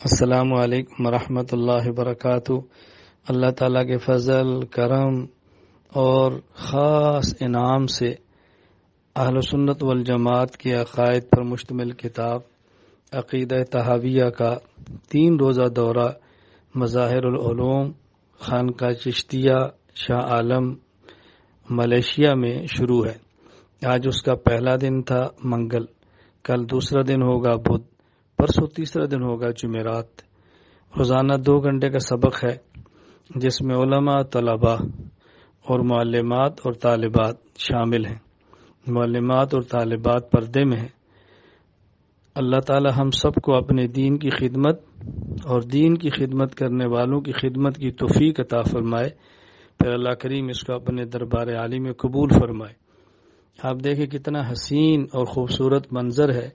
السلام علیکم ورحمۃ اللہ وبرکاتہ۔ اللہ تعالیٰ کے فضل، کرم اور خاص انعام سے اہل سنت والجماعت کے عقائد پر مشتمل کتاب عقیدہ طحاویہ کا 3 روزہ دورہ مظاہر العلوم خانقاہ چشتیہ شاہ عالم ملیشیا میں شروع ہے۔ آج اس کا پہلا دن تھا منگل، کل دوسرا دن ہوگا بدھ، پرسوں تیسرا دن ہوگا جمعرات۔ روزانہ 2 گھنٹے کا سبق ہے جس میں علماء، طلباء اور معلمات اور طالبات شامل ہیں۔ معلمات اور طالبات پردے میں ہیں۔ اللہ تعالی ہم سب کو اپنے دین کی خدمت اور دین کی خدمت کرنے والوں کی خدمت کی توفیق عطا فرمائے، پھر اللہ کریم اس کو اپنے دربار عالی میں قبول فرمائے۔ آپ دیکھیں کتنا حسین اور خوبصورت منظر ہے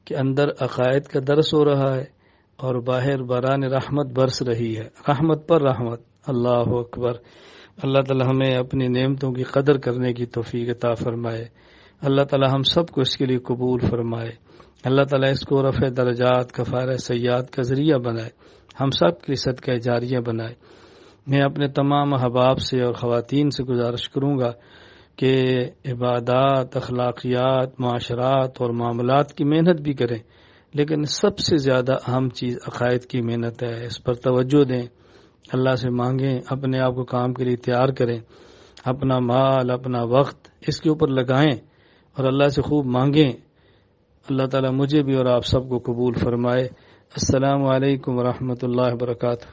کہ اندر عقائد کا درس ہو رہا ہے اور باہر باران رحمت برس رہی ہے، رحمت پر رحمت۔ اللہ اکبر۔ اللہ تعالی ہمیں اپنی نعمتوں کی قدر کرنے کی توفیق عطا فرمائے۔ اللہ تعالی ہم سب کو اس کے لیے قبول فرمائے۔ اللہ تعالی اس کو رفع درجات، کفارہ سیئات کا ذریعہ بنائے، ہم سب کے صدقہ جاریہ بنائے۔ میں اپنے تمام احباب سے اور خواتین سے گزارش کروں گا کہ عبادات، اخلاقیات، معاشرات اور معاملات کی محنت بھی کریں، لیکن سب سے زیادہ اہم چیز عقائد کی محنت ہے۔ اس پر توجہ دیں، اللہ سے مانگیں، اپنے آپ کو کام کے لیے تیار کریں، اپنا مال، اپنا وقت اس کے اوپر لگائیں اور اللہ سے خوب مانگیں۔ اللہ تعالیٰ مجھے بھی اور آپ سب کو قبول فرمائے۔ السلام علیکم ورحمۃ اللہ وبرکاتہ۔